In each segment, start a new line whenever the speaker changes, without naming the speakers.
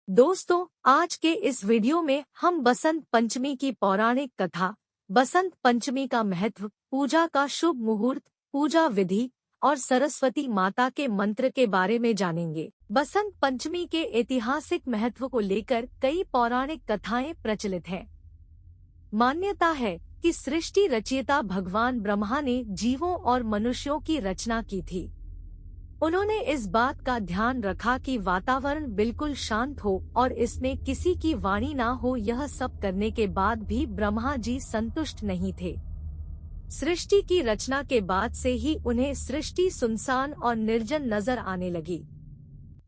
दोस्तों, आज के इस वीडियो में हम बसंत पंचमी की पौराणिक कथा, बसंत पंचमी का महत्व, पूजा का शुभ मुहूर्त, पूजा विधि और सरस्वती माता के मंत्र के बारे में जानेंगे। बसंत पंचमी के ऐतिहासिक महत्व को लेकर कई पौराणिक कथाएं प्रचलित हैं। मान्यता है कि सृष्टि रचयिता भगवान ब्रह्मा ने जीवों और मनुष्यों की रचना की थी। उन्होंने इस बात का ध्यान रखा कि वातावरण बिल्कुल शांत हो और इसमें किसी की वाणी ना हो। यह सब करने के बाद भी ब्रह्मा जी संतुष्ट नहीं थे। सृष्टि की रचना के बाद से ही उन्हें सृष्टि सुनसान और निर्जन नजर आने लगी।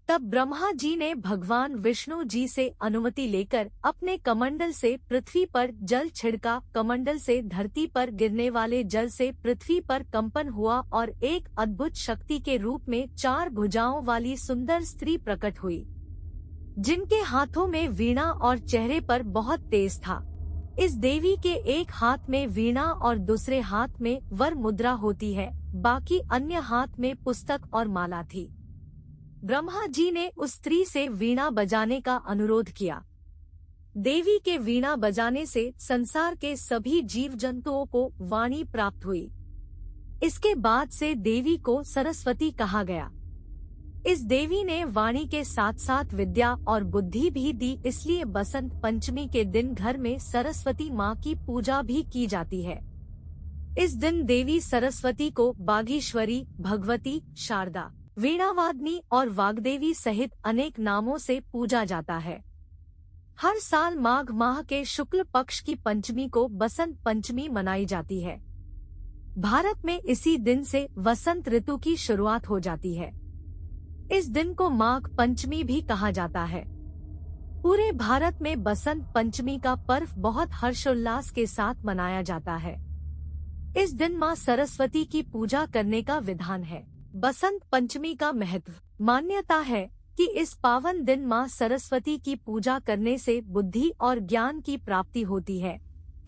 तब ब्रह्मा जी ने भगवान विष्णु जी से अनुमति लेकर अपने कमंडल से पृथ्वी पर जल छिड़का। कमंडल से धरती पर गिरने वाले जल से पृथ्वी पर कंपन हुआ और एक अद्भुत शक्ति के रूप में 4 भुजाओं वाली सुंदर स्त्री प्रकट हुई, जिनके हाथों में वीणा और चेहरे पर बहुत तेज था। इस देवी के एक हाथ में वीणा और दूसरे हाथ में वर मुद्रा होती है, बाकी अन्य हाथ में पुस्तक और माला थी। ब्रह्मा जी ने उस स्त्री से वीणा बजाने का अनुरोध किया। देवी के वीणा बजाने से संसार के सभी जीव जंतुओं को वाणी प्राप्त हुई। इसके बाद से देवी को सरस्वती कहा गया। इस देवी ने वाणी के साथ साथ विद्या और बुद्धि भी दी, इसलिए बसंत पंचमी के दिन घर में सरस्वती माँ की पूजा भी की जाती है। इस दिन देवी सरस्वती को बागीश्वरी, भगवती, शारदा, वीणावादिनी और वाग्देवी सहित अनेक नामों से पूजा जाता है। हर साल माघ माह के शुक्ल पक्ष की पंचमी को बसंत पंचमी मनाई जाती है। भारत में इसी दिन से वसंत ऋतु की शुरुआत हो जाती है। इस दिन को माघ पंचमी भी कहा जाता है। पूरे भारत में बसंत पंचमी का पर्व बहुत हर्षोल्लास के साथ मनाया जाता है। इस दिन मां सरस्वती की पूजा करने का विधान है। बसंत पंचमी का महत्व। मान्यता है कि इस पावन दिन मां सरस्वती की पूजा करने से बुद्धि और ज्ञान की प्राप्ति होती है।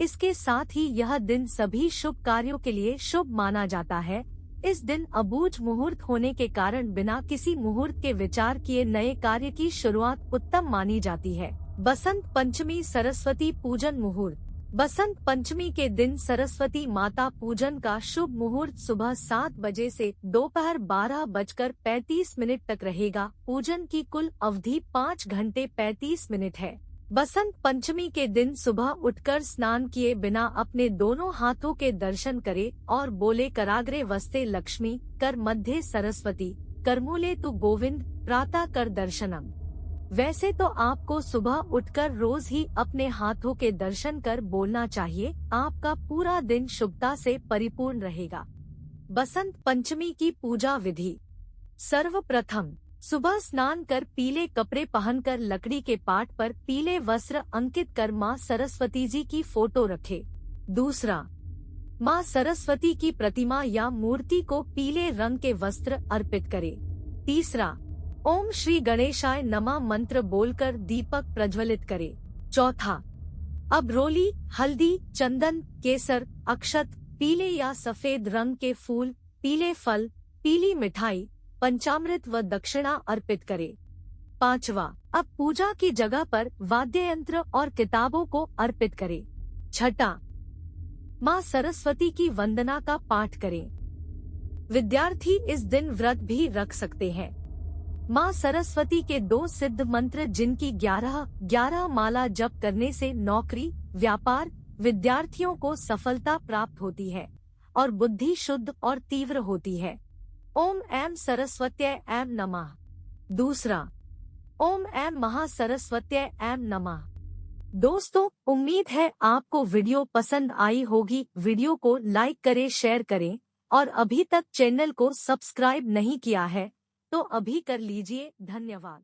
इसके साथ ही यह दिन सभी शुभ कार्यों के लिए शुभ माना जाता है। इस दिन अबूझ मुहूर्त होने के कारण बिना किसी मुहूर्त के विचार किए नए कार्य की शुरुआत उत्तम मानी जाती है। बसंत पंचमी सरस्वती पूजन मुहूर्त। बसंत पंचमी के दिन सरस्वती माता पूजन का शुभ मुहूर्त सुबह 7 बजे से दोपहर 12:35 तक रहेगा। पूजन की कुल अवधि 5 घंटे 35 मिनट है। बसंत पंचमी के दिन सुबह उठकर स्नान किए बिना अपने दोनों हाथों के दर्शन करे और बोले कराग्रे वस्ते लक्ष्मी, कर मध्य सरस्वती, करमूले तु गोविंद, प्रातः कर दर्शनम। वैसे तो आपको सुबह उठकर रोज ही अपने हाथों के दर्शन कर बोलना चाहिए। आपका पूरा दिन शुभता से परिपूर्ण रहेगा। बसंत पंचमी की पूजा विधि। सर्वप्रथम सुबह स्नान कर पीले कपड़े पहनकर लकड़ी के पाट पर पीले वस्त्र अंकित कर मां सरस्वती जी की फोटो रखे। दूसरा, मां सरस्वती की प्रतिमा या मूर्ति को पीले रंग के वस्त्र अर्पित करे। तीसरा, ओम श्री गणेशाय नमः मंत्र बोलकर दीपक प्रज्वलित करे। चौथा, अबरोली, हल्दी, चंदन, केसर, अक्षत, पीले या सफेद रंग के फूल, पीले फल, पीली मिठाई, पंचामृत व दक्षिणा अर्पित करे। पांचवा, अब पूजा की जगह पर वाद्य यंत्र और किताबों को अर्पित करे। छठा, मां सरस्वती की वंदना का पाठ करें। विद्यार्थी इस दिन व्रत भी रख सकते हैं। मां सरस्वती के 2 सिद्ध मंत्र जिनकी 11 माला जप करने से नौकरी, व्यापार, विद्यार्थियों को सफलता प्राप्त होती है और बुद्धि शुद्ध और तीव्र होती है। ओम ऐं सरस्वत्यै ऐं नमः। दूसरा, ओम ऐं महासरस्वत्यै ऐं नमः। दोस्तों, उम्मीद है आपको वीडियो पसंद आई होगी। वीडियो को लाइक करें, शेयर करें और अभी तक चैनल को सब्सक्राइब नहीं किया है तो अभी कर लीजिए। धन्यवाद।